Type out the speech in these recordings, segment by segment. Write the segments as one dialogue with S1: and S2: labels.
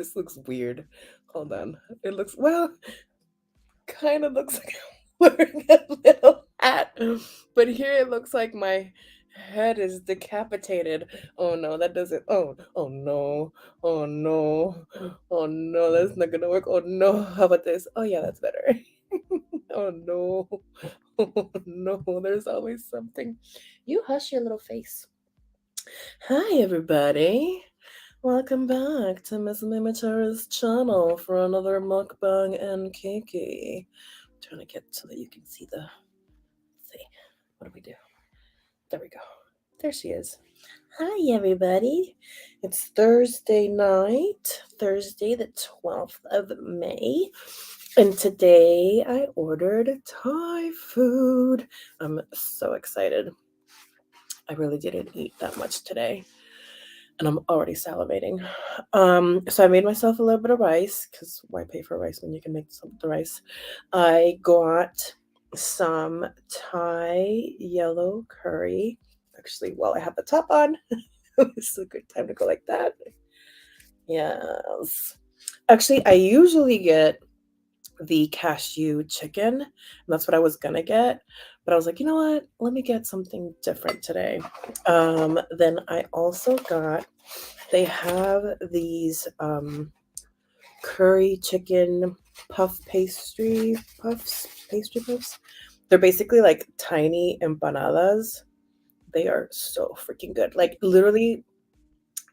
S1: This looks weird. Hold on. It looks, well, kind of looks like I'm wearing a little hat. But here it looks like my head is decapitated. Oh no, that doesn't. Oh no. Oh no. Oh no, that's not gonna work. Oh no. How about this? Oh yeah, that's better. Oh no. Oh no, there's always something. You hush your little face. Hi, everybody. Welcome back to Miss Mimichara's channel for another Mukbang and Kiki. I'm trying to get so that you can see the. Let's see. What do we do? There we go. There she is. Hi, everybody. It's Thursday night, Thursday, the 12th of May. And today I ordered Thai food. I'm so excited. I really didn't eat that much today. And I'm already salivating. So I made myself a little bit of rice, because why pay for rice when you can make the rice? I got some Thai yellow curry. Actually, while I have the top on, this is a good time to go like that. Yes. Actually, I usually get the cashew chicken, and that's what I was gonna get. But I was like, you know what? Let me get something different today. Then I also got, they have these curry chicken pastry puffs. They're basically like tiny empanadas. They are so freaking good. Like literally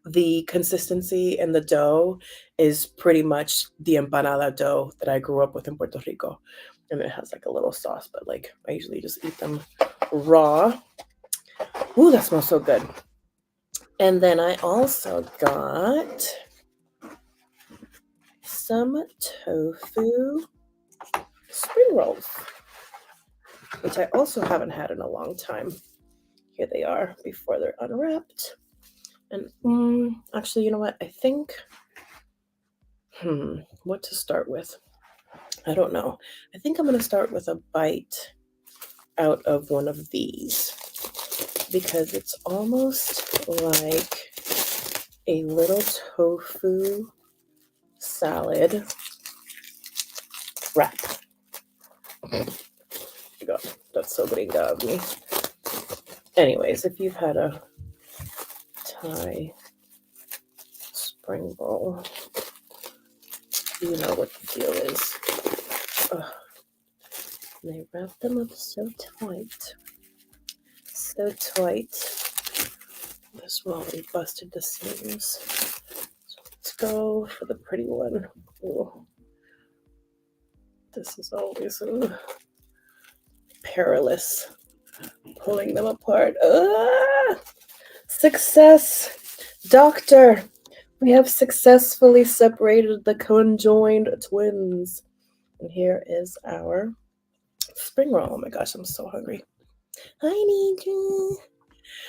S1: the consistency in the dough is pretty much the empanada dough that I grew up with in Puerto Rico. And it has like a little sauce, but like I usually just eat them raw. Ooh, that smells so good. And then I also got some tofu spring rolls, which I also haven't had in a long time. Here they are before they're unwrapped. And actually, you know what? I think, what to start with? I don't know. I think I'm going to start with a bite out of one of these, because it's almost like a little tofu salad wrap. God, that's so gringa of me. Anyways, if you've had a Thai spring roll, you know what the deal is. Ugh. They wrap them up so tight. So tight. This really busted the seams. So let's go for the pretty one. Ooh. This is always perilous. Pulling them apart. Success! Doctor! We have successfully separated the conjoined twins. And here is our spring roll. Oh my gosh, I'm so hungry. Hi, Nidra.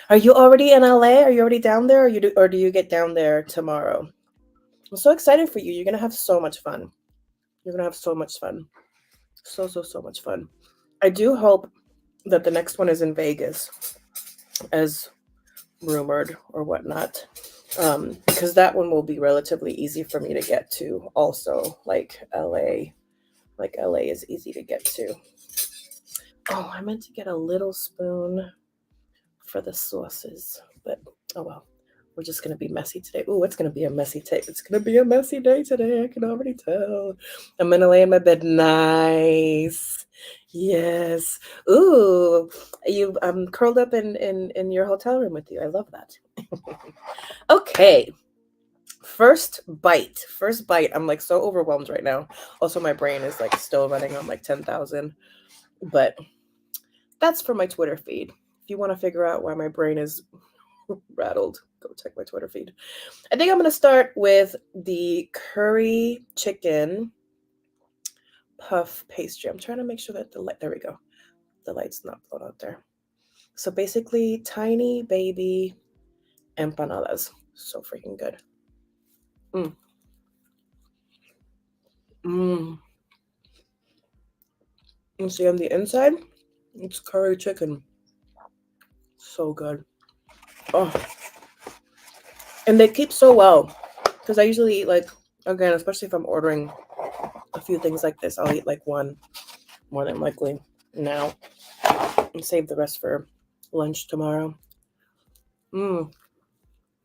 S1: Are you already in LA? Are you already down there? Or do you get down there tomorrow? I'm so excited for you. You're going to have so much fun. You're going to have so much fun. So much fun. I do hope that the next one is in Vegas, as rumored or whatnot. Because that one will be relatively easy for me to get to also, like LA. Like LA is easy to get to. Oh, I meant to get a little spoon for the sauces, but oh well. We're just gonna be messy today. Ooh, it's gonna be a messy day. It's gonna be a messy day today. I can already tell. I'm gonna lay in my bed. Nice. Yes. Ooh, I'm curled up in your hotel room with you. I love that. Okay. First bite. I'm like so overwhelmed right now. Also, my brain is like still running on like 10,000. But that's for my Twitter feed. If you want to figure out why my brain is rattled, go check my Twitter feed. I think I'm going to start with the curry chicken puff pastry. I'm trying to make sure that the light, there we go. The light's not blown out there. So basically, tiny baby empanadas. So freaking good. And see on the inside, it's curry chicken. So good. Oh. And they keep so well, because I usually eat like Again, especially if I'm ordering a few things like this, I'll eat like one more than likely now and save the rest for lunch tomorrow. Mmm,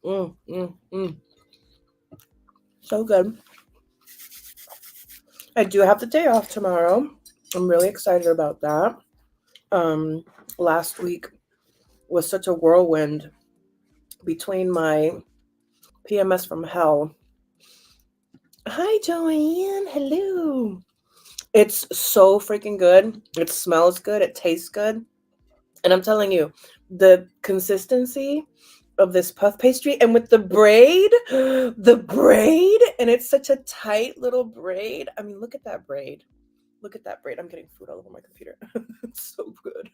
S1: mmm, mmm, mmm. So good. I do have the day off tomorrow. I'm really excited about that. Um, Last week was such a whirlwind between my PMS from hell. Hi, Joanne. Hello. It's so freaking good. It smells good. It tastes good. And I'm telling you, the consistency of this puff pastry and with the braid, and it's such a tight little braid. I mean, look at that braid. Look at that braid. I'm getting food all over my computer. It's so good.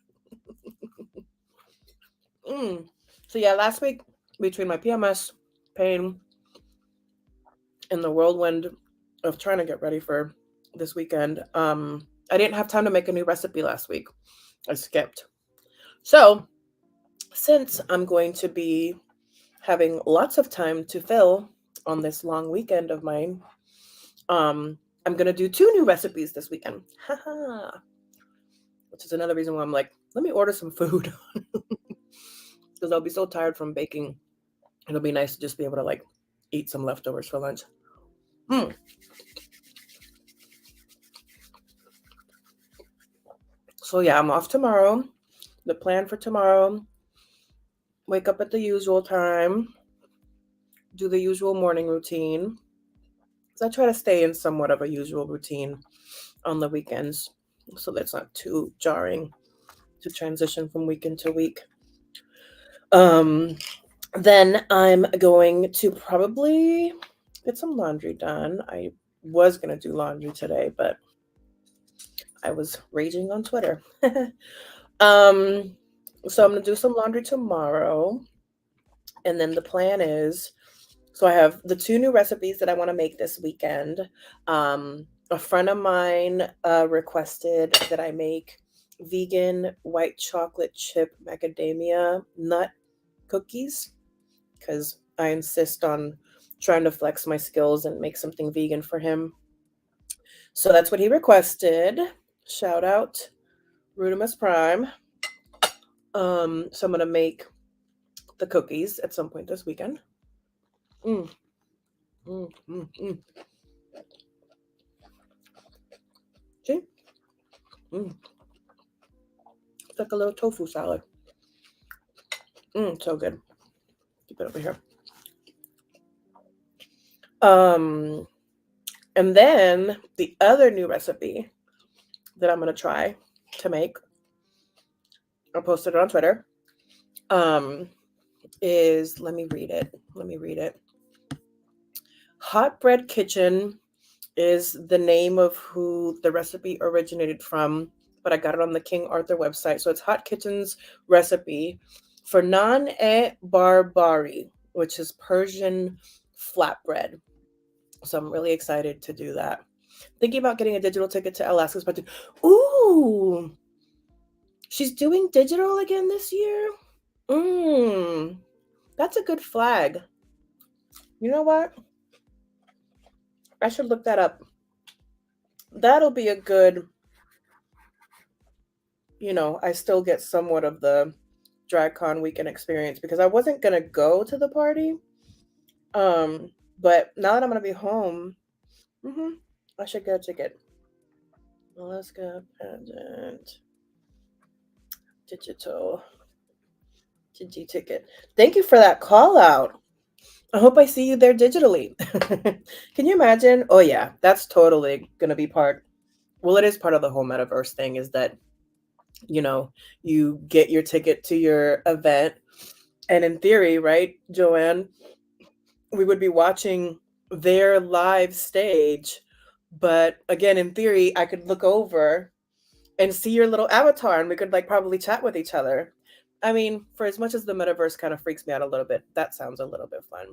S1: So yeah, last week between my PMS pain and the whirlwind of trying to get ready for this weekend, I didn't have time to make a new recipe last week. I skipped. So since I'm going to be having lots of time to fill on this long weekend of mine, I'm gonna do 2 new recipes this weekend. Haha. Which is another reason why I'm like, let me order some food. Because I'll be so tired from baking. It'll be nice to just be able to like eat some leftovers for lunch. So yeah, I'm off tomorrow. The plan for tomorrow, wake up at the usual time, do the usual morning routine. So I try to stay in somewhat of a usual routine on the weekends so that's not too jarring to transition from weekend to week. Then I'm going to probably get some laundry done. I was going to do laundry today, but I was raging on Twitter. So I'm going to do some laundry tomorrow. And then the plan is, so I have the 2 new recipes that I want to make this weekend. A friend of mine requested that I make vegan white chocolate chip macadamia nut cookies because I insist on trying to flex my skills and make something vegan for him. So that's what he requested. Shout out Rudimus Prime. So I'm gonna make the cookies at some point this weekend. Mm, mm, mm, mm. See? Mm. It's like a little tofu salad. So good. Keep it over here. And then the other new recipe that I'm gonna try to make, I'll post it on Twitter. Is let me read it. Hot Bread Kitchen is the name of who the recipe originated from, but I got it on the King Arthur website. So it's Hot Kitchen's recipe for naan-e-barbari, which is Persian flatbread. So I'm really excited to do that. Thinking about getting a digital ticket to Alaska's Budget. Ooh, she's doing digital again this year. That's a good flag. You know what? I should look that up. That'll be a good, I still get somewhat of the DragCon weekend experience because I wasn't gonna go to the party. But now that I'm gonna be home, I should get a ticket. Alaska pageant digital Digi ticket. Thank you for that call out. I hope I see you there digitally. Can you imagine? Oh yeah, that's totally gonna be part. Well, it is part of the whole metaverse thing. Is that you get your ticket to your event, and in theory, right, Joanne, we would be watching their live stage. But again, in theory, I could look over and see your little avatar and we could like probably chat with each other. I mean, for as much as the metaverse kind of freaks me out a little bit, that sounds a little bit fun.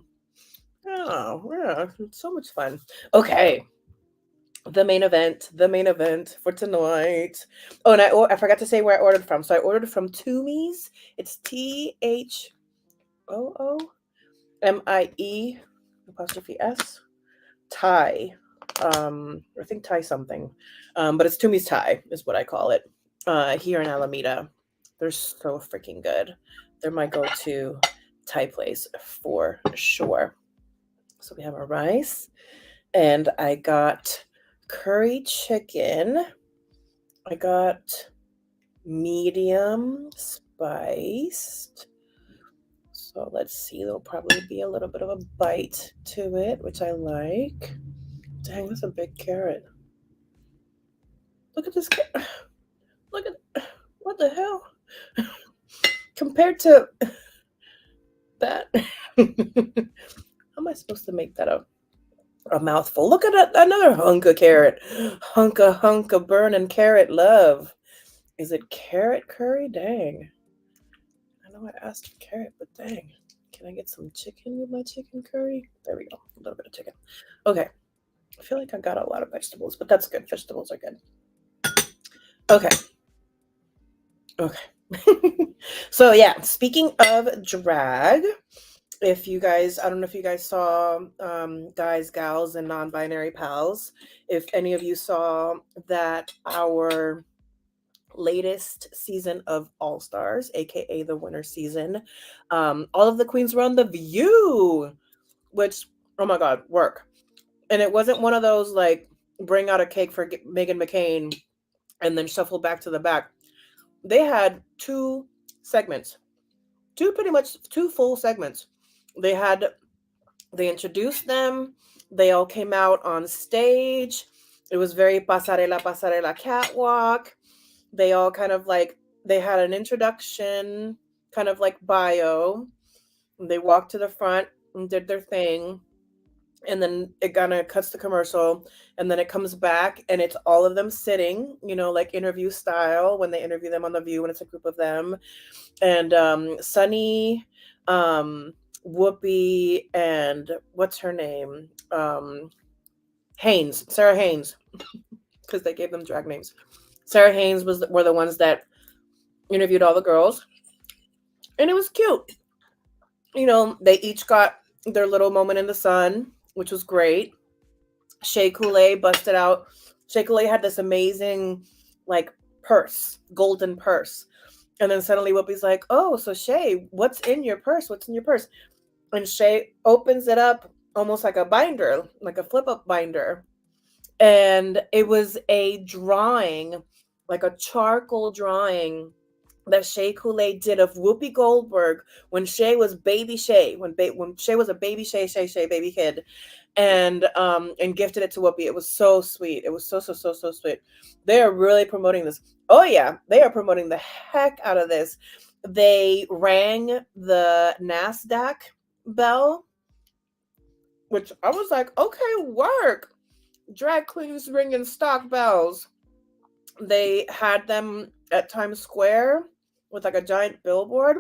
S1: Oh, yeah, it's so much fun. Okay. The main event for tonight. Oh, and I forgot to say where I ordered from. So I ordered from Toomey's. It's THOOMIE apostrophe S Thai. I think Thai something. But it's Tumi's Thai is what I call it. Here in Alameda. They're so freaking good. They're my go-to Thai place for sure. So we have our rice, and I got curry chicken. I got medium spiced. So let's see, there'll probably be a little bit of a bite to it, which I like. Dang, that's a big carrot. Look at this. Look at, what the hell? Compared to that. How am I supposed to make that a mouthful? Look at that, another hunk of carrot. Hunk of burning carrot love. Is it carrot curry? Dang. I know I asked for carrot, but dang. Can I get some chicken with my chicken curry? There we go. A little bit of chicken. Okay. I feel like I got a lot of vegetables, but that's good. Vegetables are good. Okay. So yeah, speaking of drag, if you guys, I don't know if you guys saw, guys, gals, and non-binary pals, if any of you saw that our latest season of All Stars, aka the winter season, all of the queens were on The View, which, oh my god, work. And it wasn't one of those like bring out a cake for Meghan McCain and then shuffle back to the back. They had two segments, pretty much two full segments. They introduced them. They all came out on stage. It was very pasarela catwalk. They all kind of like, they had an introduction, kind of like bio. They walked to the front and did their thing. And then it kind of cuts the commercial, and then it comes back and it's all of them sitting, like interview style when they interview them on The View, when it's a group of them. And Sunny, Whoopi, and what's her name? Sarah Haynes, because they gave them drag names. Sarah Haynes were the ones that interviewed all the girls, and it was cute. They each got their little moment in the sun, which was great. Shea Coulee busted out. Shea Coulee had this amazing, like, purse, golden purse. And then suddenly Whoopi's like, oh, so Shea, what's in your purse? What's in your purse? And Shea opens it up almost like a binder, like a flip-up binder. And it was a drawing, like a charcoal drawing that Shea Coulee did of Whoopi Goldberg when Shea was baby Shea, when Shea was a baby Shea baby kid, and gifted it to Whoopi. It was so sweet. It was so sweet. They are really promoting this. Oh yeah, they are promoting the heck out of this. They rang the NASDAQ bell, which I was like, okay, work. Drag queens ringing stock bells. They had them at Times Square with like a giant billboard.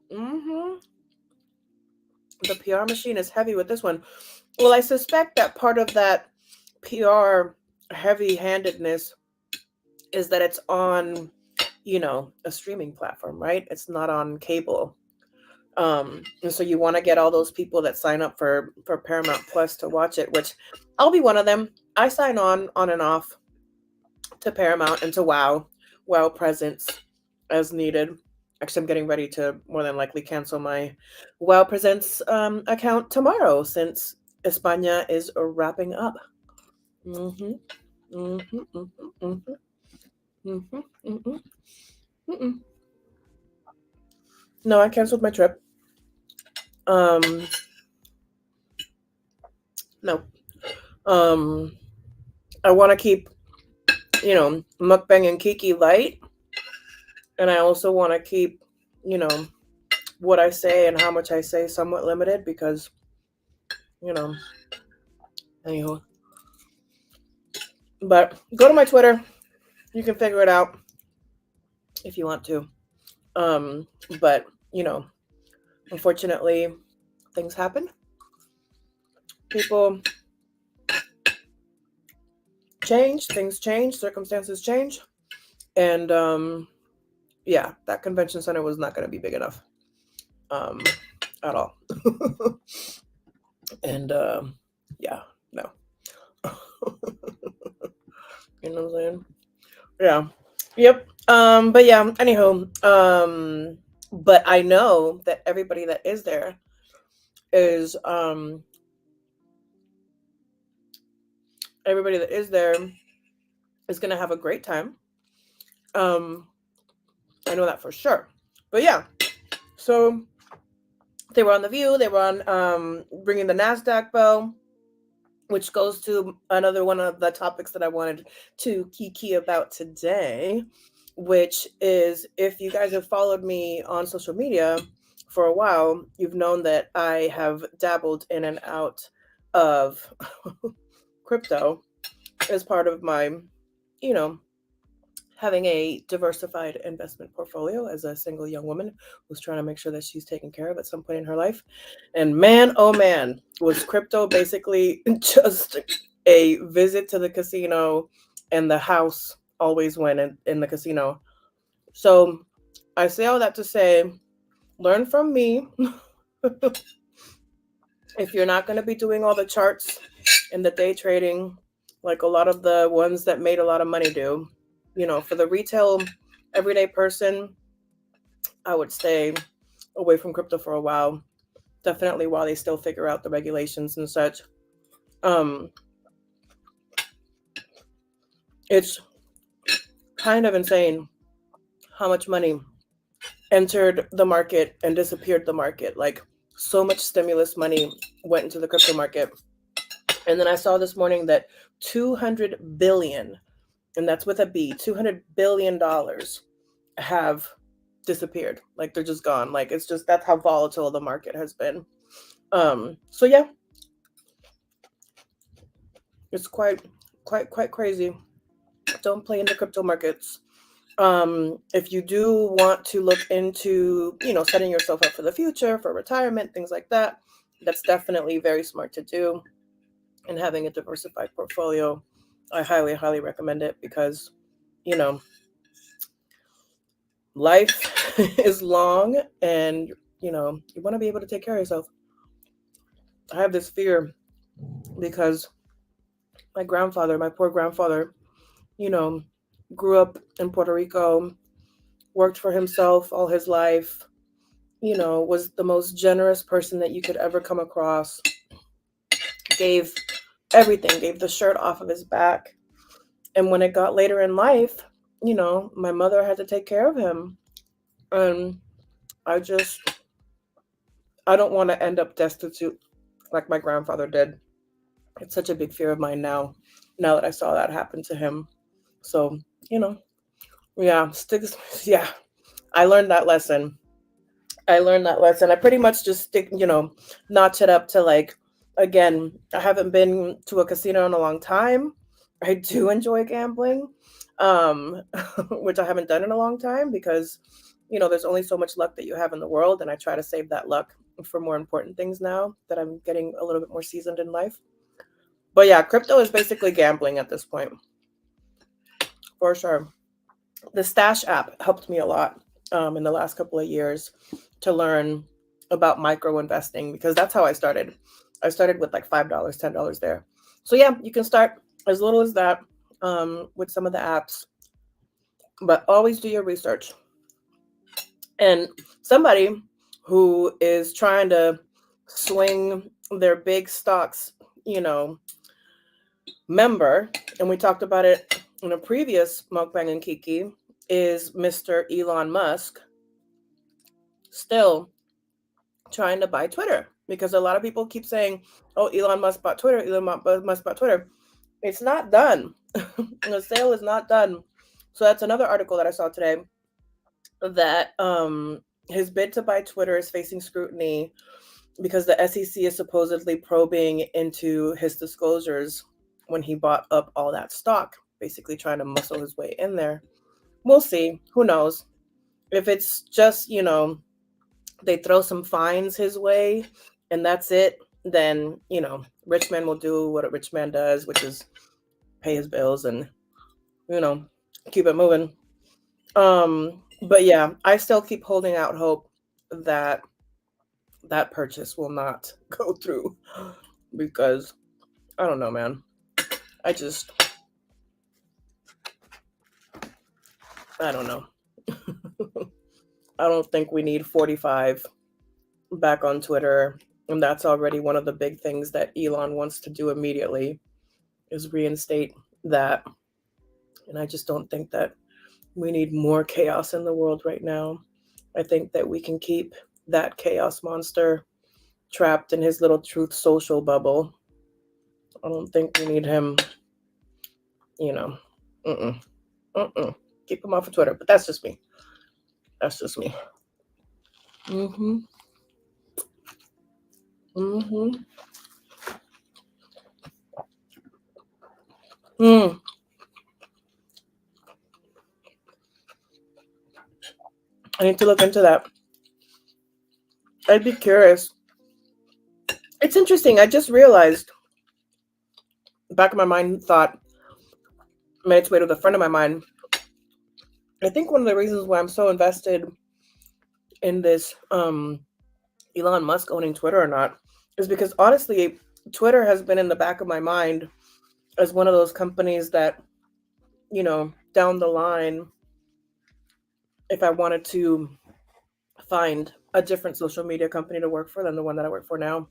S1: The PR machine is heavy with this one. Well, I suspect that part of that PR heavy-handedness is that it's on, a streaming platform, right? It's not on cable. And so you want to get all those people that sign up for Paramount Plus to watch it, which I'll be one of them. I sign on and off to Paramount and to Wow Presents as needed. Actually, I'm getting ready to more than likely cancel my Wow Presents account tomorrow, since España is wrapping up. No, I canceled my trip. No. I want to keep, Mukbang and Kiki light. And I also want to keep, what I say and how much I say somewhat limited, because, anywho. But go to my Twitter. You can figure it out if you want to. But, unfortunately, things happen. People change, things change, circumstances change. And yeah, that convention center was not going to be big enough at all. And Yeah, no. You know what I'm saying? Yeah. Yep. But yeah, anyhow, but I know that everybody that is there is everybody that is there is gonna have a great time. Um, I know that for sure. But yeah, so they were on The View. They were on bringing the Nasdaq bell, which goes to another one of the topics that I wanted to kiki about today, which is if you guys have followed me on social media for a while, you've known that I have dabbled in and out of crypto as part of my, you know, having a diversified investment portfolio as a single young woman who's trying to make sure that she's taken care of at some point in her life. And man, oh man, was crypto basically just a visit to the casino and the house always went in the casino. So I say all that to say, learn from me. If you're not going to be doing all the charts and the day trading, like a lot of the ones that made a lot of money do, for the retail everyday person, I would stay away from crypto for a while. Definitely while they still figure out the regulations and such. It's kind of insane how much money entered the market and disappeared the market. Like so much stimulus money went into the crypto market. And then I saw this morning that 200 billion, and that's with a B, $200 billion have disappeared. Like they're just gone. Like it's just, that's how volatile the market has been. So yeah, it's quite crazy. Don't play in the crypto markets. If you do want to look into, setting yourself up for the future, for retirement, things like that, that's definitely very smart to do. And having a diversified portfolio, I highly recommend it because, life is long and, you want to be able to take care of yourself. I have this fear because my poor grandfather, grew up in Puerto Rico, worked for himself all his life, was the most generous person that you could ever come across, gave everything, gave the shirt off of his back. And when it got later in life, my mother had to take care of him. And I don't want to end up destitute like my grandfather did. It's such a big fear of mine now that I saw that happen to him. So, yeah, yeah, I learned that lesson. I pretty much just notch it up to like, again, I haven't been to a casino in a long time. I do enjoy gambling, which I haven't done in a long time because, there's only so much luck that you have in the world. And I try to save that luck for more important things now that I'm getting a little bit more seasoned in life. But yeah, crypto is basically gambling at this point. For sure. The Stash app helped me a lot in the last couple of years to learn about micro investing because that's how I started. I started with like $5, $10 there. So yeah, you can start as little as that with some of the apps, but always do your research. And somebody who is trying to swing their big stocks, member, and we talked about it in a previous Mukbang Kiki, is Mr. Elon Musk, still trying to buy Twitter because a lot of people keep saying, oh, Elon Musk bought Twitter, Elon Musk bought Twitter. It's not done. The sale is not done. So that's another article that I saw today that his bid to buy Twitter is facing scrutiny because the SEC is supposedly probing into his disclosures when he bought up all that stock, basically trying to muscle his way in there. We'll see. Who knows? If it's just, they throw some fines his way and that's it, then, rich man will do what a rich man does, which is pay his bills and, keep it moving. But yeah, I still keep holding out hope that purchase will not go through because I don't know, man. I don't know. I don't think we need 45 back on Twitter. And that's already one of the big things that Elon wants to do immediately, is reinstate that. And I just don't think that we need more chaos in the world right now. I think that we can keep that chaos monster trapped in his little Truth Social bubble. I don't think we need him, you know. Mm-mm. Mm-mm. Keep him off of Twitter. But that's just me. That's just me. Mm-hmm. Mm-hmm. Mm. I need to look into that. I'd be curious. It's interesting. I just realized, back of my mind thought made its way to the front of my mind. I think one of the reasons why I'm so invested in this Elon Musk owning Twitter or not is because honestly, Twitter has been in the back of my mind as one of those companies that, down the line, if I wanted to find a different social media company to work for than the one that I work for now,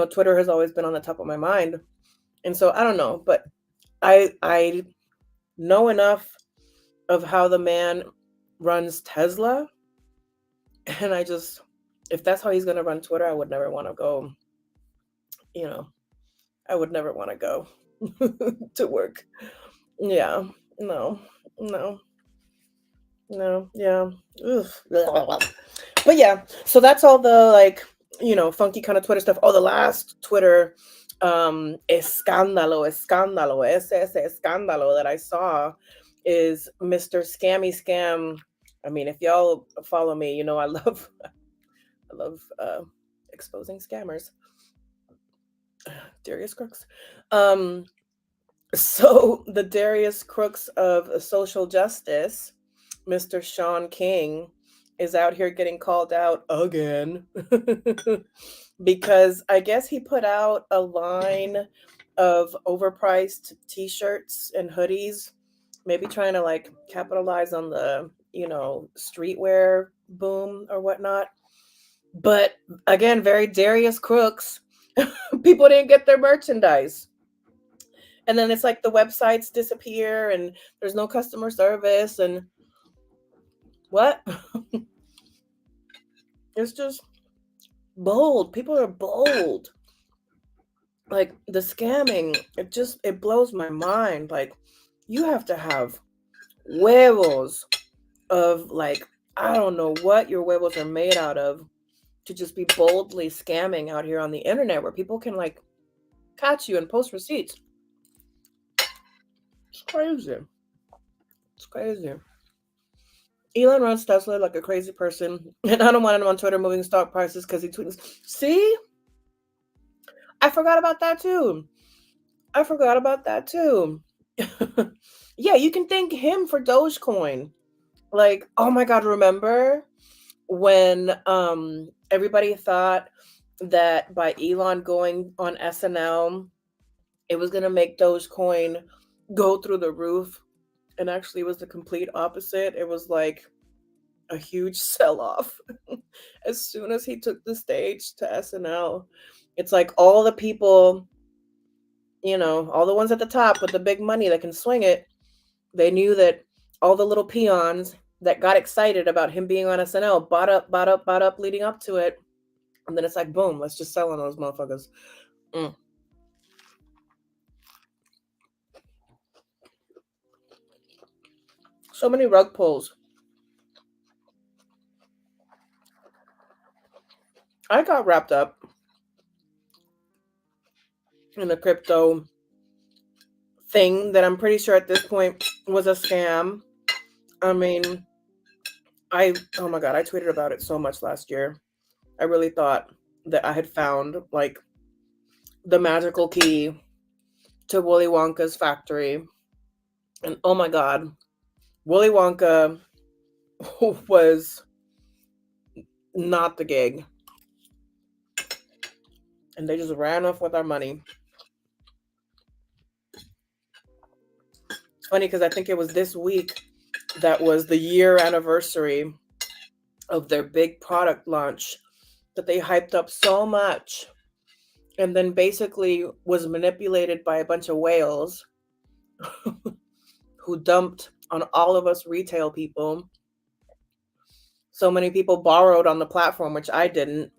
S1: Twitter has always been on the top of my mind. And so I don't know, but I know enough of how the man runs Tesla, and if that's how he's going to run Twitter, I would never want to go, I would never want to go to work. Yeah. No. No. No. Yeah. Oof. But yeah, so that's all the funky kind of Twitter stuff. Oh, the last Twitter ese escándalo that I saw is Mr. Scammy Scam. I mean, if y'all follow me, I love exposing scammers. Darius Crooks. So the Darius Crooks of social justice, Mr. Sean King, is out here getting called out again because I guess he put out a line of overpriced t-shirts and hoodies, maybe trying to capitalize on the, streetwear boom or whatnot. But again, very Darius Crooks. People didn't get their merchandise. And then it's like the websites disappear and there's no customer service and what? It's just bold. People are bold. Like the scamming, it blows my mind. Like you have to have huevos of I don't know what your huevos are made out of to just be boldly scamming out here on the internet where people can catch you and post receipts. It's crazy. It's crazy. Elon runs Tesla like a crazy person, and I don't want him on Twitter moving stock prices because he tweets. See? I forgot about that too. Yeah, you can thank him for Dogecoin. Oh my God, remember when everybody thought that by Elon going on SNL, it was going to make Dogecoin go through the roof? And actually, it was the complete opposite. It was like a huge sell-off. As soon as he took the stage to SNL, it's like all the people, all the ones at the top with the big money that can swing it, they knew that all the little peons that got excited about him being on SNL bought up leading up to it. And then it's like, boom, let's just sell on those motherfuckers. So many rug pulls. I got wrapped up in a crypto thing that I'm pretty sure at this point was a scam. I mean, oh my God, I tweeted about it so much last year. I really thought that I had found the magical key to Willy Wonka's factory. And oh my God, Willy Wonka was not the gig. And they just ran off with our money. funny because I think it was this week that was the year anniversary of their big product launch that they hyped up so much and then basically was manipulated by a bunch of whales who dumped on all of us retail people. So many people borrowed on the platform, which I didn't.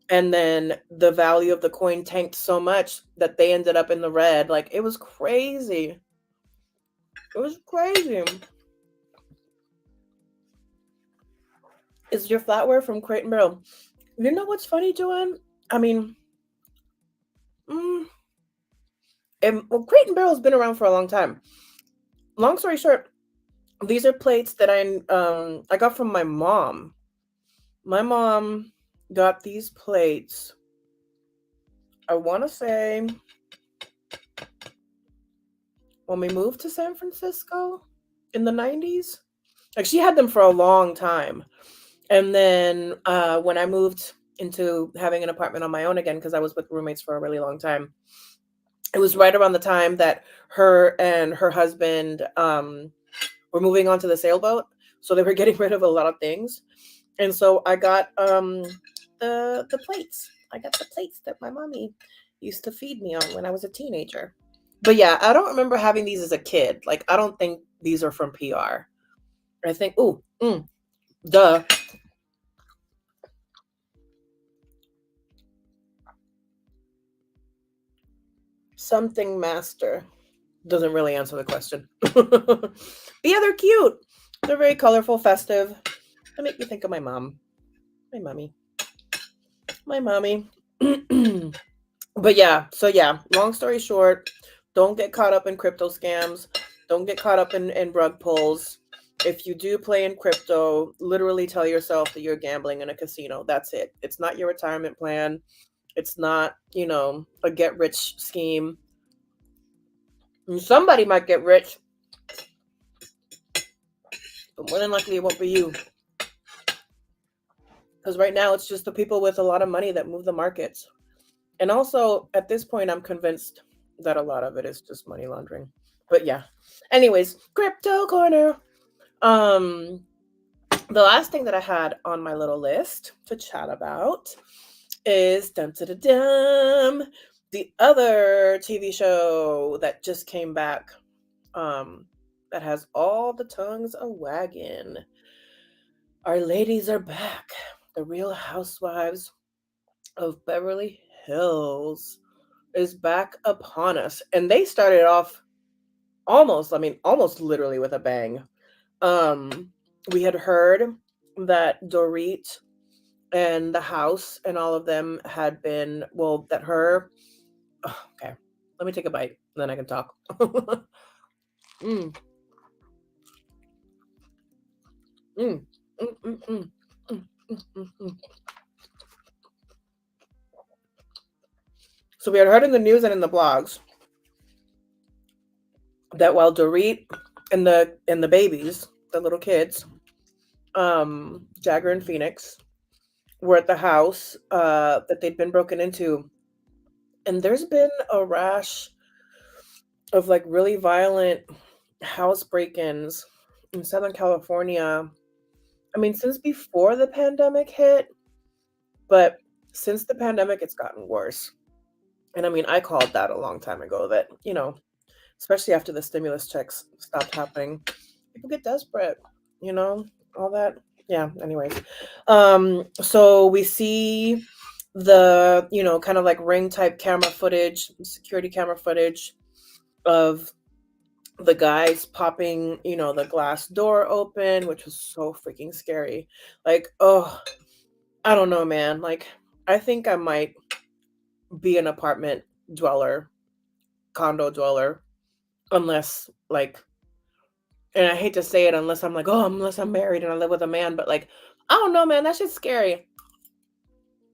S1: And then the value of the coin tanked so much that they ended up in the red. Like, it was crazy. It was crazy. Is your flatware from Crate and Barrel? You know what's funny, Joanne? I mean, well, Crate and Barrel's been around for a long time. Long story short, these are plates that I got from my mom. My mom got these plates, I want to say, when we moved to San Francisco in the 90s. Like, she had them for a long time. And then when I moved into having an apartment on my own again, because I was with roommates for a really long time, it was right around the time that her and her husband were moving on to the sailboat. So they were getting rid of a lot of things. And so I got the plates. I got the plates that my mommy used to feed me on when I was a teenager. But yeah, I don't remember having these as a kid. Like, I don't think these are from PR. I think, duh. Something master. Doesn't really answer the question. But yeah, they're cute. They're very colorful, festive. They make me think of my mom. My mommy. My mommy. But yeah, so yeah, long story short, don't get caught up in crypto scams. Don't get caught up in rug pulls. If you do play in crypto, literally tell yourself that you're gambling in a casino. That's it. It's not your retirement plan. It's not, a get rich scheme. Somebody might get rich, but more than likely it won't be you. Because right now it's just the people with a lot of money that move the markets. And also, at this point, I'm convinced that a lot of it is just money laundering. But yeah. Anyways, crypto corner. The last thing that I had on my little list to chat about is the other TV show that just came back, that has all the tongues a wagging. Our ladies are back. The Real Housewives of Beverly Hills is back upon us. And they started off almost literally with a bang. We had heard that Dorit and the house and all of them had been, okay, let me take a bite, and then I can talk. mm. Mm. Mm, mm, mm. Mm, mm, mm, mm. So we had heard in the news and in the blogs that while Dorit and the babies, the little kids, Jagger and Phoenix, were at the house that they'd been broken into, and there's been a rash of like really violent house break-ins in Southern California. I mean, since before the pandemic hit, but since the pandemic, it's gotten worse. And I mean, I called that a long time ago that, especially after the stimulus checks stopped happening, people get desperate, all that. Yeah, anyways. So we see the, kind of like ring type camera footage, security camera footage of the guys popping, the glass door open, which was so freaking scary. Like, oh, I don't know, man. Like, I think I might be an apartment dweller, condo dweller, unless like, and I hate to say it, unless I'm married and I live with a man, but like, I don't know, man, that shit's scary.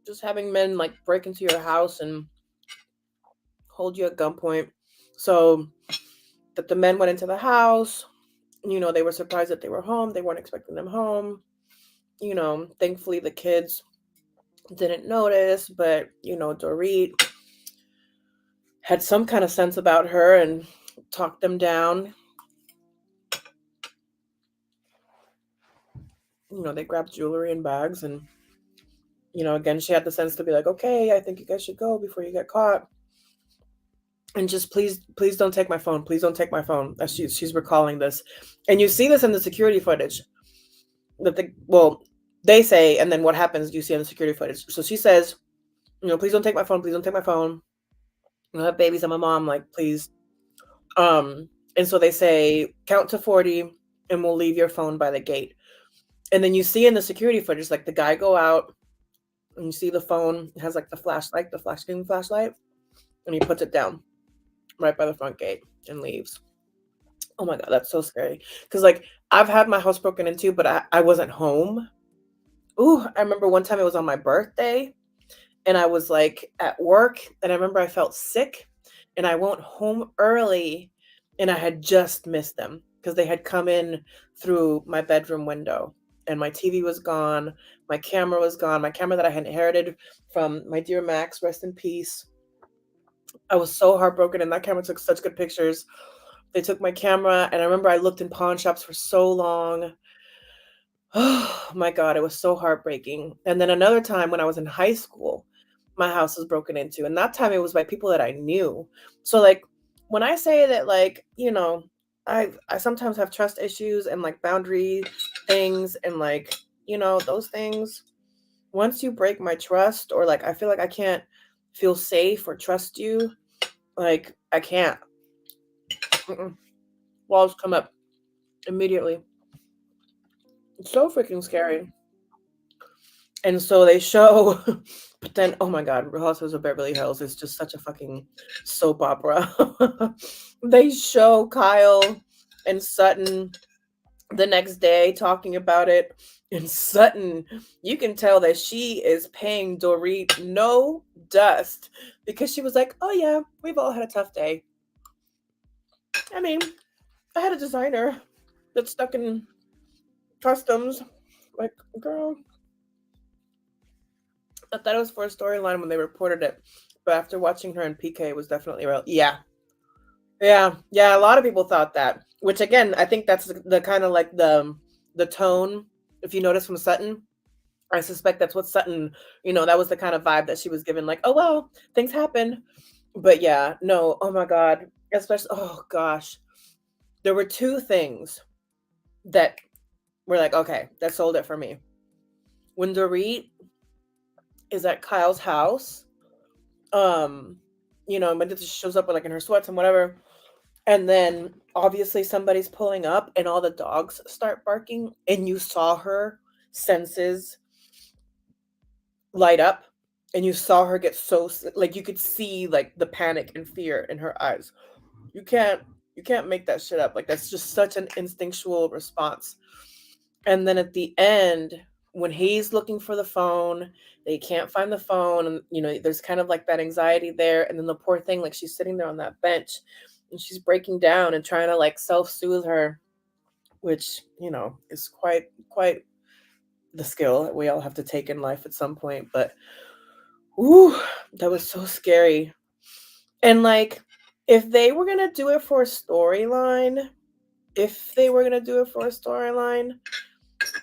S1: Just having men like break into your house and hold you at gunpoint. So that the men went into the house, they were surprised that they were home. They weren't expecting them home. Thankfully the kids didn't notice, but Dorit had some kind of sense about her and talked them down. they grabbed jewelry and bags. And, again, she had the sense to be like, okay, I think you guys should go before you get caught. And just please don't take my phone. Please don't take my phone. As she's recalling this. And you see this in the security footage. They say, and then what happens, you see in the security footage. So she says, please don't take my phone. Please don't take my phone. I have babies. I'm a mom. Like, please. And so they say, count to 40 and we'll leave your phone by the gate. And then you see in the security footage, like the guy go out and you see the phone. It has like the flashlight, the flash screen flashlight. And he puts it down right by the front gate and leaves. Oh my God, that's so scary. Because like I've had my house broken into, but I wasn't home. Ooh, I remember one time it was on my birthday and I was like at work and I remember I felt sick and I went home early and I had just missed them because they had come in through my bedroom window and my TV was gone. My camera was gone. My camera that I had inherited from my dear Max, rest in peace. I was so heartbroken and that camera took such good pictures. They took my camera and I remember I looked in pawn shops for so long. Oh my God, it was so heartbreaking. And then another time when I was in high school, my house was broken into. And that time it was by people that I knew. So like when I say that like, I sometimes have trust issues and like boundary things and like, those things. Once you break my trust or like I feel like I can't feel safe or trust you, like I can't. Walls come up immediately. It's so freaking scary. And so they show, but then, oh my God, Real Housewives of Beverly Hills is just such a fucking soap opera. They show Kyle and Sutton the next day talking about it. And Sutton, you can tell that she is paying Dorit no dust because she was like, oh yeah, we've all had a tough day. I mean, I had a designer that's stuck in customs. Like, girl. I thought it was for a storyline when they reported it, but after watching her in PK, it was definitely real. Yeah. A lot of people thought that, which again, I think that's the kind of like the tone. If you notice from Sutton, I suspect that's what Sutton, that was the kind of vibe that she was given. Like, oh well, things happen, but yeah, no, oh my God, especially, oh gosh, there were two things that were like, okay, that sold it for me. When Dorit is at Kyle's house, when it just shows up like in her sweats and whatever, and then obviously somebody's pulling up and all the dogs start barking and you saw her senses light up and you saw her get so like you could see like the panic and fear in her eyes. You can't make that shit up. Like that's just such an instinctual response. And then at the end when he's looking for the phone, they can't find the phone and there's kind of like that anxiety there, and then the poor thing, like she's sitting there on that bench and she's breaking down and trying to like self-soothe her, which is quite the skill that we all have to take in life at some point. But ooh, that was so scary. And like if they were gonna do it for a storyline,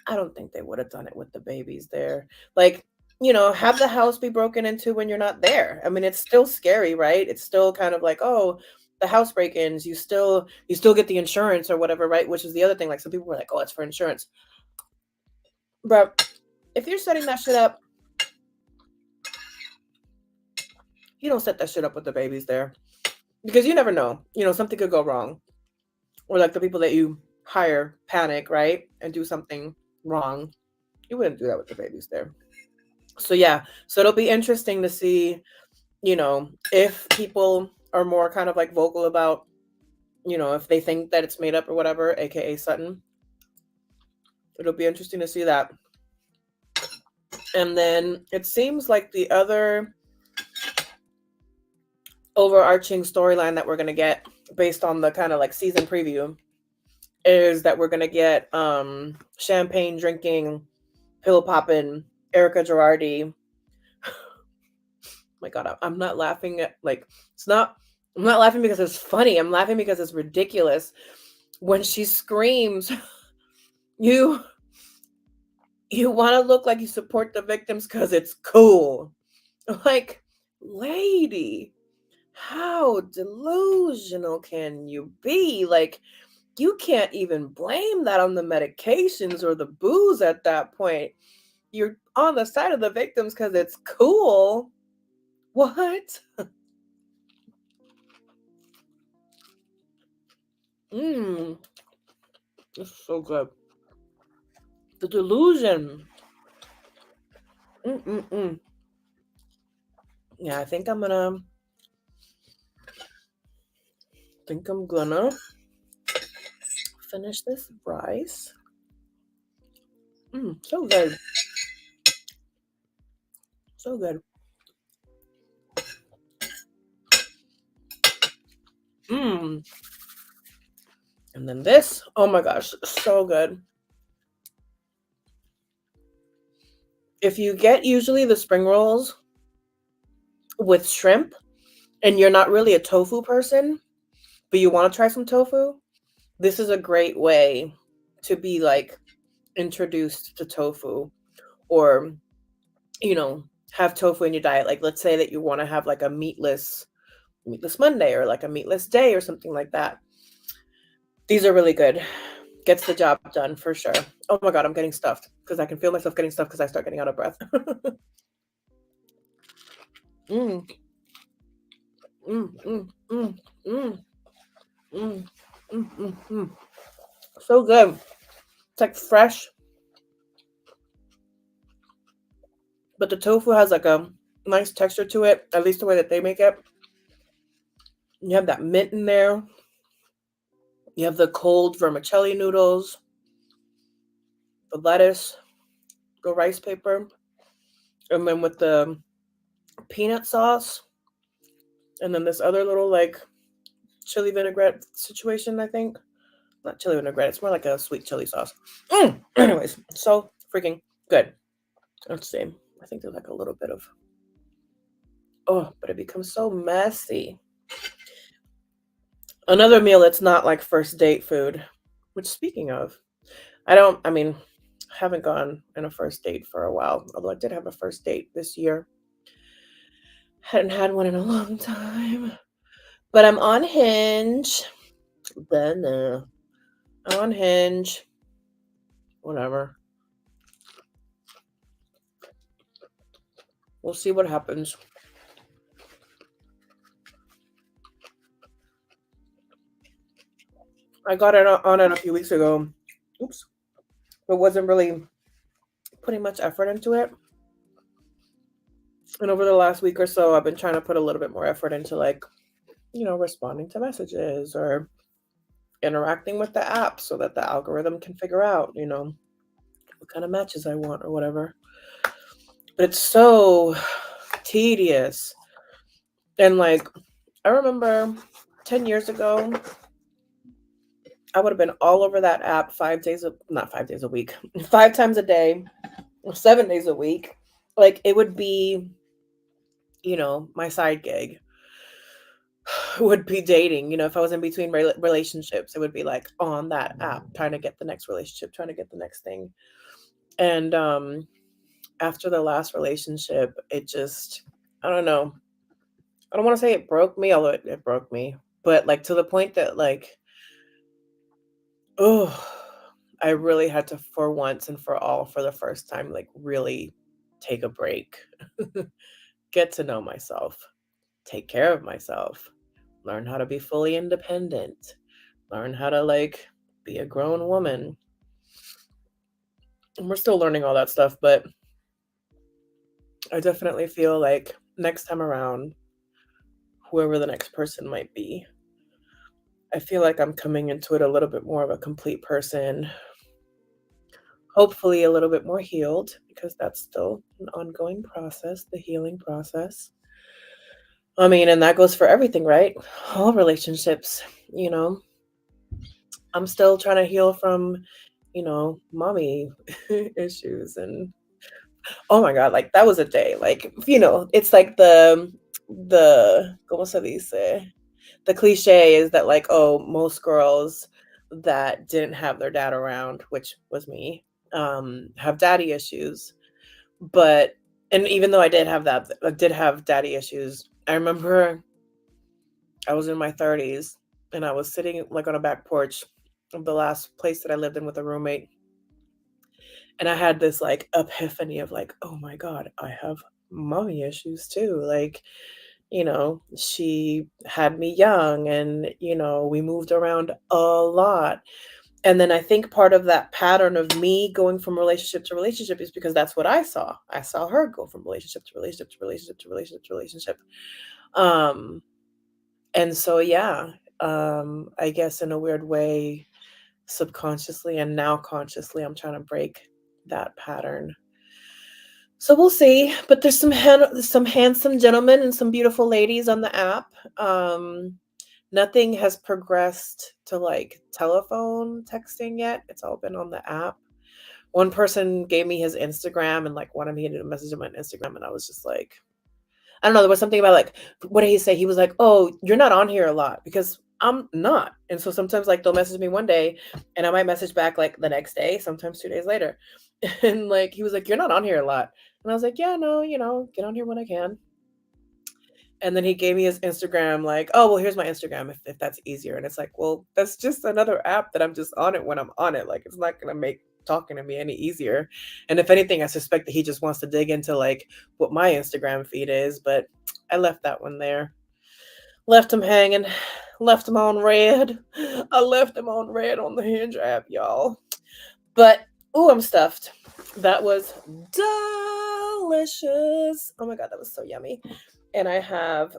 S1: I don't think they would have done it with the babies there. Like, have the house be broken into when you're not there. I mean, it's still scary, right? It's still kind of like, oh, the house break-ins, you still get the insurance or whatever, right? Which is the other thing. Like some people were like, oh, it's for insurance. But if you're setting that shit up, you don't set that shit up with the babies there. Because you never know. Something could go wrong. Or like the people that you hire panic, right? And do something wrong. You wouldn't do that with the babies there. So yeah, so it'll be interesting to see, if people are more kind of like vocal about, if they think that it's made up or whatever, aka Sutton. It'll be interesting to see that. And then it seems like the other overarching storyline that we're going to get based on the kind of like season preview is that we're going to get champagne drinking, pill popping Erica Girardi. Oh my God, I'm not laughing at like I'm not laughing because it's funny. I'm laughing because it's ridiculous. When she screams, you You want to look like you support the victims because it's cool. Like, lady, how delusional can you be? Like, you can't even blame that on the medications or the booze at that point. You're on the side of the victims because it's cool. What? Mmm, it's so good. The delusion. Mm-mm-mm. Yeah, I think I'm gonna finish this rice. So good. So good. Mmm. And then this, oh my gosh, so good. If you get usually the spring rolls with shrimp and you're not really a tofu person, but you want to try some tofu, this is a great way to be like introduced to tofu or, you know, have tofu in your diet. Like let's say that you want to have like a meatless Monday or like a meatless day or something like that. These are really good. Gets the job done for sure. Oh my god, I'm getting stuffed because I can feel myself getting stuffed because I start getting out of breath. mm, mm, mm, mm, mm, mm, mm. So good. It's like fresh, but the tofu has like a nice texture to it, at least the way that they make it. You have that mint in there. You have the cold vermicelli noodles, the lettuce, the rice paper, and then with the peanut sauce, and then this other little like chili vinaigrette situation, I think. Not chili vinaigrette, it's more like a sweet chili sauce. Anyways, so freaking good. Let's see. I think there's like a little bit of, oh, but it becomes so messy. Another meal that's not like first date food, which speaking of, I mean, haven't gone on a first date for a while, although I did have a first date this year. Hadn't had one in a long time. But I'm on Hinge. Then I'm on Hinge. Whatever. We'll see what happens. I got it on it a few weeks ago. Oops. But wasn't really putting much effort into it. And over the last week or so, I've been trying to put a little bit more effort into like, responding to messages or interacting with the app so that the algorithm can figure out, what kind of matches I want or whatever. But it's so tedious. And like, I remember 10 years ago, I would have been all over that app not 5 days a week, 5 times a day, 7 days a week. Like it would be, my side gig would be dating. If I was in between relationships, it would be like on that app, trying to get the next relationship, trying to get the next thing. And after the last relationship, it just, I don't know. I don't want to say it broke me, although it broke me, but like to the point that like, oh, I really had to, for once and for all, for the first time, like really take a break, get to know myself, take care of myself, learn how to be fully independent, learn how to like be a grown woman. And we're still learning all that stuff, but I definitely feel like next time around, whoever the next person might be, I feel like I'm coming into it a little bit more of a complete person, hopefully a little bit more healed, because that's still an ongoing process, the healing process. I mean, and that goes for everything, right? All relationships, you know. I'm still trying to heal from, mommy issues and oh my god, like that was a day. Like, it's like the ¿cómo se dice? The cliche is that like, oh, most girls that didn't have their dad around, which was me, have daddy issues. But and even though I did have daddy issues, I remember I was in my 30s and I was sitting like on a back porch of the last place that I lived in with a roommate. And I had this like epiphany of like, oh my God, I have mommy issues too. Like, she had me young and, we moved around a lot. And then I think part of that pattern of me going from relationship to relationship is because that's what I saw. I saw her go from relationship to relationship to relationship to relationship to relationship. Um, and so yeah, I guess in a weird way, subconsciously and now consciously, I'm trying to break that pattern. So we'll see. But there's some handsome gentlemen and some beautiful ladies on the app. Nothing has progressed to like telephone texting yet. It's all been on the app. One person gave me his Instagram and like wanted me to message him on Instagram, and I was just like, I don't know. There was something about like, what did he say? He was like, "Oh, you're not on here a lot," because I'm not. And so sometimes like they'll message me one day, and I might message back like the next day, sometimes 2 days later, and like he was like, "You're not on here a lot," and I was like, "Yeah, no, get on here when I can." And then he gave me his Instagram, like, "Oh, well, here's my Instagram if that's easier." And it's like, well, that's just another app that I'm just on it when I'm on it. Like, it's not gonna make talking to me any easier. And if anything, I suspect that he just wants to dig into like what my Instagram feed is, but I left that one there. Left him hanging, left him on red. I left him on red on the Hinge app, y'all. But ooh, I'm stuffed. That was delicious. Oh my god, that was so yummy. And I have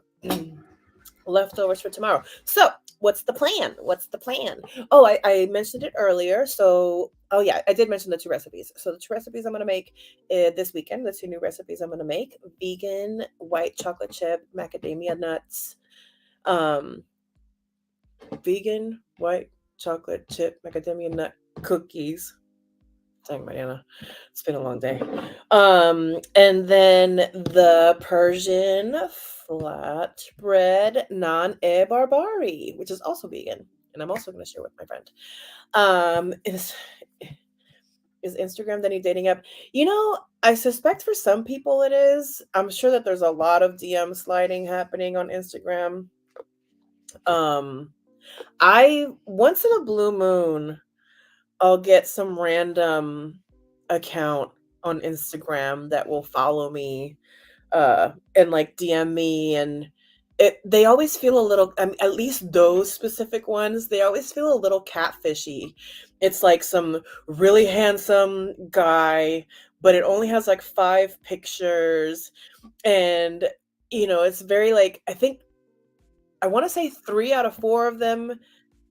S1: leftovers for tomorrow. So, what's the plan? What's the plan? Oh, I mentioned it earlier. So, oh yeah, I did mention the two recipes. So, the two recipes I'm going to make this weekend, the two new recipes I'm going to make: vegan white chocolate chip macadamia nuts, um, vegan white chocolate chip macadamia nut cookies. Dang, Mariana, it's been a long day. And then the Persian flatbread naan barbari, which is also vegan, and I'm also going to share with my friend. Is Instagram the new dating app? I suspect for some people it is. I'm sure that there's a lot of DM sliding happening on Instagram. I once in a blue moon, I'll get some random account on Instagram that will follow me and like DM me, and they always feel a little, I mean, at least those specific ones, they always feel a little catfishy. It's like some really handsome guy, but it only has like 5 pictures, and it's very like, I want to say 3 out of 4 of them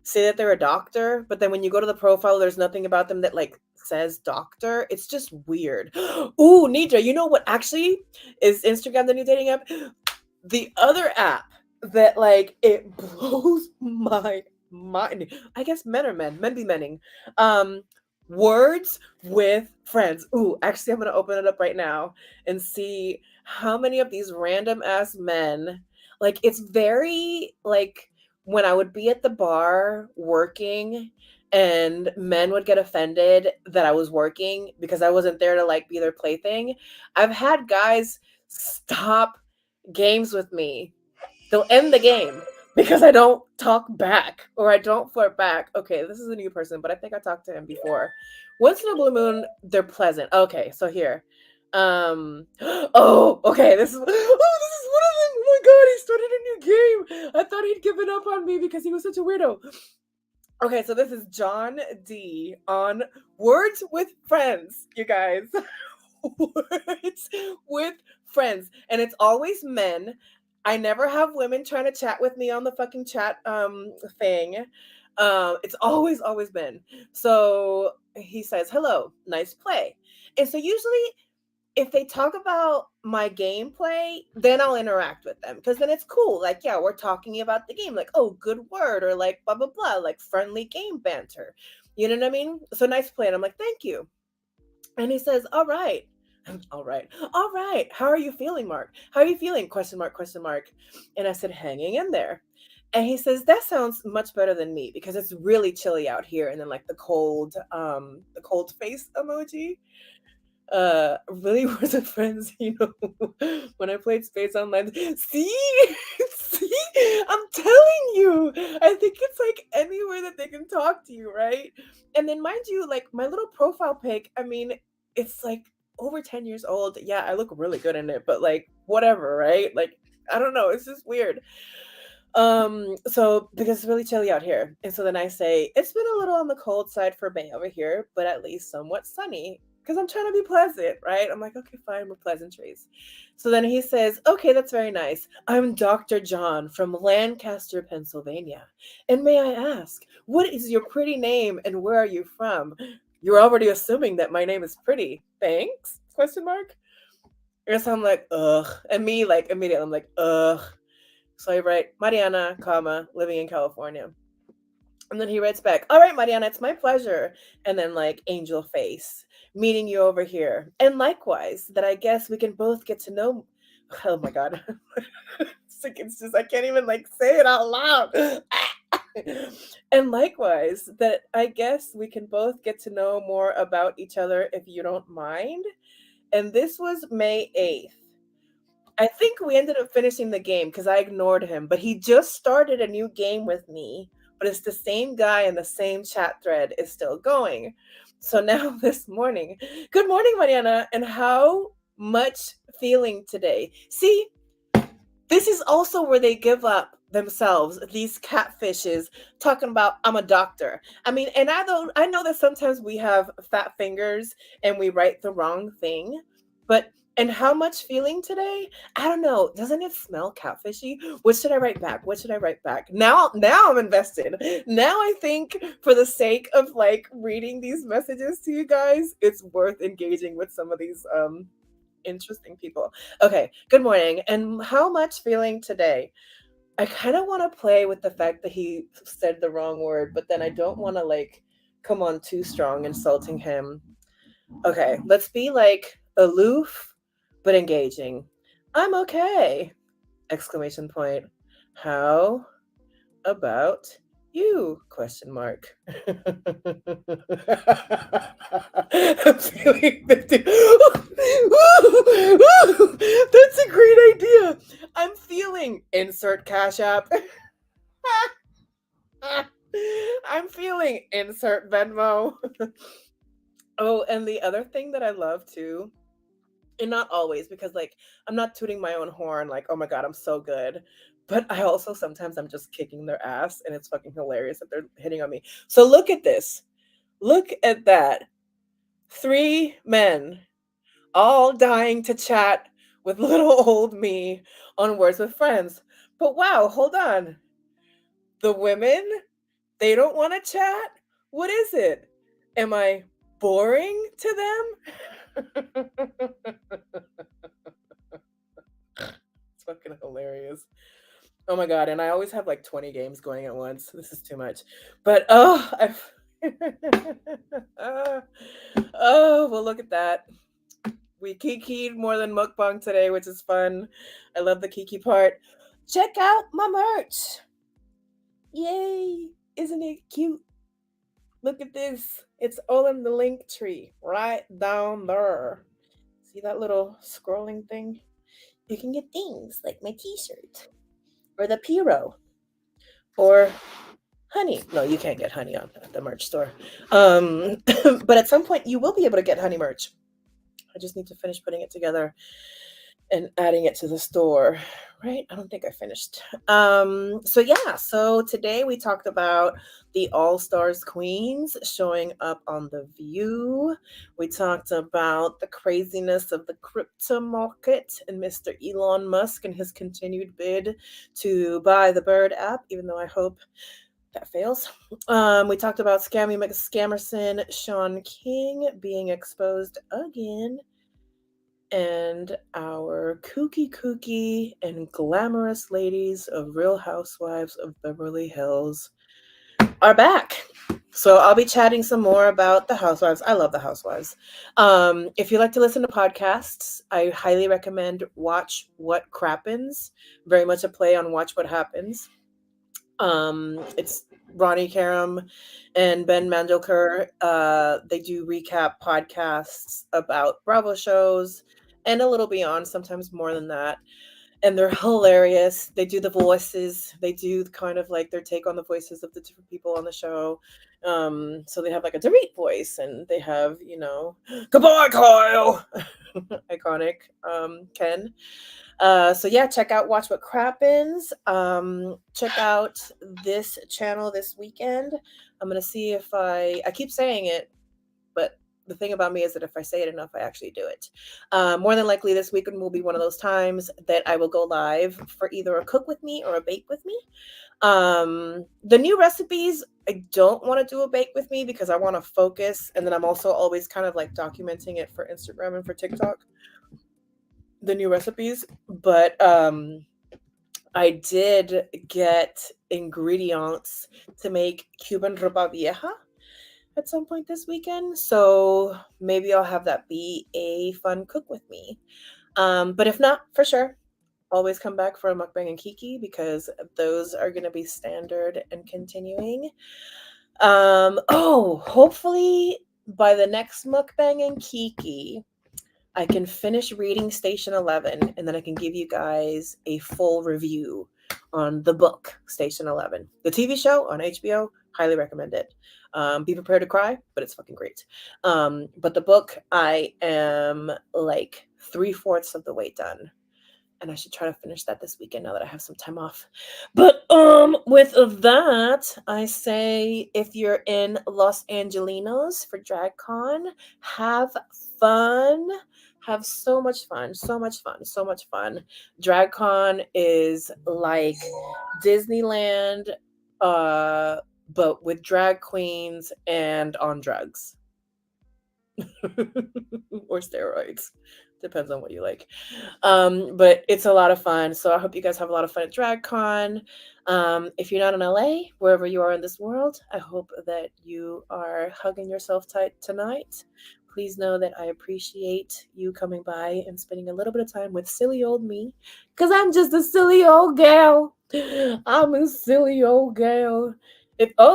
S1: say that they're a doctor, but then when you go to the profile, there's nothing about them that like says doctor. It's just weird. Ooh, Nidra, you know what actually is Instagram the new dating app? The other app that like it blows my mind. I guess men are men. Men be menning. Words with friends. Ooh, actually I'm gonna open it up right now and see how many of these random ass men, like it's very like when I would be at the bar working and men would get offended that I was working because I wasn't there to like be their plaything. I've had guys stop games with me. They'll end the game because I don't talk back or I don't flirt back. Okay, this is a new person, but I think I talked to him before. Once in a blue moon, they're pleasant. Okay, so here. Oh, okay, this is one of them. Oh my god, he started a new game. I thought he'd given up on me because he was such a weirdo. Okay, so this is John D on Words with Friends, you guys. Words with Friends. And it's always men. I never have women trying to chat with me on the fucking chat thing. It's always men. So he says, "Hello, nice play." And so usually if they talk about my gameplay, then I'll interact with them because then it's cool. Like, yeah, we're talking about the game, like, oh, good word, or like blah blah blah, like friendly game banter. You know what I mean? So nice play. And I'm like, thank you. And he says, all right. All right. All right. How are you feeling, Mark? How are you feeling? Question mark, question mark. And I said, hanging in there. And he says, that sounds much better than me because it's really chilly out here. And then like the cold face emoji. Really were the friends, when I played Spades Online. See? See? I'm telling you. I think it's like anywhere that they can talk to you, right? And then mind you, like my little profile pic, I mean, it's like over 10 years old. Yeah, I look really good in it, but like whatever, right? Like I don't know, it's just weird. So because it's really chilly out here. And so then I say, it's been a little on the cold side for May over here, but at least somewhat sunny. Because I'm trying to be pleasant, right? I'm like, okay, fine, we're pleasantries. So then he says, okay, that's very nice. I'm Dr. John from Lancaster, Pennsylvania. And may I ask, what is your pretty name and where are you from? You're already assuming that my name is pretty. Thanks? Question mark. And so I'm like, ugh. And me, like, immediately, I'm like, ugh. So I write, Mariana, comma, living in California. And then he writes back, all right, Mariana, it's my pleasure. And then like angel face, meeting you over here. And likewise, that I guess we can both get to know. Oh my God. It's just, I can't even like say it out loud. And likewise, that I guess we can both get to know more about each other if you don't mind. And this was May 8th. I think we ended up finishing the game because I ignored him, but he just started a new game with me, but it's the same guy and the same chat thread is still going. So now this morning, good morning, Mariana, and how much feeling today? See, this is also where they give up themselves, these catfishes talking about I'm a doctor. I mean, and I know that sometimes we have fat fingers and we write the wrong thing, but and how much feeling today? I don't know. Doesn't it smell catfishy? What should I write back? What should I write back? Now I'm invested. Now I think for the sake of like reading these messages to you guys, it's worth engaging with some of these interesting people. Okay, good morning. And how much feeling today? I kind of want to play with the fact that he said the wrong word, but then I don't want to like come on too strong insulting him. Okay, let's be like aloof but engaging. I'm okay. Exclamation point. How about you? Question mark. I'm feeling 50. That's a great idea. I'm feeling insert cash app. I'm feeling insert Venmo. Oh, and the other thing that I love too, and not always because like I'm not tooting my own horn like, oh my God, I'm so good. But I also sometimes I'm just kicking their ass and it's fucking hilarious that they're hitting on me. So look at this. Look at that. 3 men all dying to chat with little old me on Words with Friends. But wow, hold on. The women, they don't want to chat? What is it? Am I boring to them? It's fucking hilarious. Oh my God. And I always have like 20 games going at once. This is too much. But I've oh, well, look at that. We kikied more than mukbang today, which is fun. I love the kiki part. Check out my merch. Yay. Isn't it cute? Look at this. It's all in the link tree right down there. See that little scrolling thing? You can get things like my t-shirt or the Piro or honey. No, you can't get honey on the merch store. But at some point you will be able to get honey merch. I just need to finish putting it together and adding it to the store, right? I don't think I finished. So yeah, so today we talked about the All Stars Queens showing up on The View. We talked about the craziness of the crypto market and Mr. Elon Musk and his continued bid to buy the Bird app, even though I hope that fails. We talked about Scammy McScammerson, Sean King being exposed again, and our kooky and glamorous ladies of Real Housewives of Beverly Hills are back. So I'll be chatting some more about the Housewives. I love the Housewives. If you like to listen to podcasts, I highly recommend Watch What Crappens. Very much a play on Watch What Happens. It's Ronnie Karam and Ben Mandelker. They do recap podcasts about Bravo shows and a little beyond, sometimes more than that. And they're hilarious. They do the voices. They do kind of like their take on the voices of the different people on the show. So they have like a Dorit voice, and they have, goodbye, Kyle, iconic Ken. So yeah, check out Watch What Crappens. Check out this channel this weekend. I'm gonna see if I keep saying it, but the thing about me is that if I say it enough, I actually do it. More than likely, this weekend will be one of those times that I will go live for either a cook with me or a bake with me. The new recipes, I don't want to do a bake with me because I want to focus, and then I'm also always kind of like documenting it for Instagram and for TikTok, the new recipes. But I did get ingredients to make Cuban ropa vieja at some point this weekend. So maybe I'll have that be a fun cook with me. But if not, for sure, always come back for a mukbang and Kiki because those are going to be standard and continuing. Hopefully by the next mukbang and Kiki, I can finish reading Station 11 and then I can give you guys a full review on the book Station 11. The TV show on HBO, highly recommend it. Be prepared to cry, but it's fucking great. But the book, I am like 3/4 of the way done. And I should try to finish that this weekend now that I have some time off. But with that, I say if you're in Los Angelinos for DragCon, have fun. Have so much fun, so much fun, so much fun. DragCon is like Disneyland, but with drag queens and on drugs. Or steroids. Depends on what you like. But it's a lot of fun. So I hope you guys have a lot of fun at DragCon. If you're not in LA, wherever you are in this world, I hope that you are hugging yourself tight tonight. Please know that I appreciate you coming by and spending a little bit of time with silly old me. Because I'm just a silly old gal. I'm a silly old gal.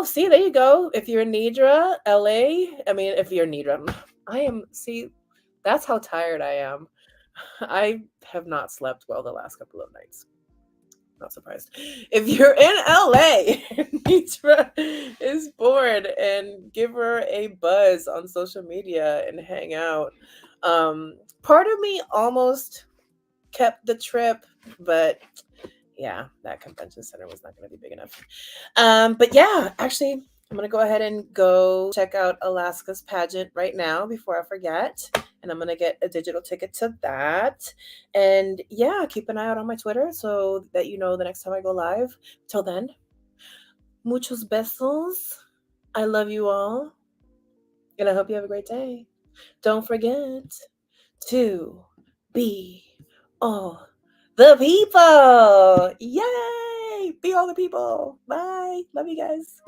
S1: See, there you go. If you're in Nidra, LA, if you're in Nidra, that's how tired I am. I have not slept well the last couple of nights. Not surprised. If you're in LA, Nitra is bored, and give her a buzz on social media and hang out. Part of me almost kept the trip, but yeah, that convention center was not going to be big enough. But yeah, actually, I'm going to go ahead and go check out Alaska's pageant right now before I forget. And I'm going to get a digital ticket to that. And yeah, keep an eye out on my Twitter so that you know the next time I go live. Till then, muchos besos. I love you all. And I hope you have a great day. Don't forget to be all the people. Yay! Be all the people. Bye. Love you guys.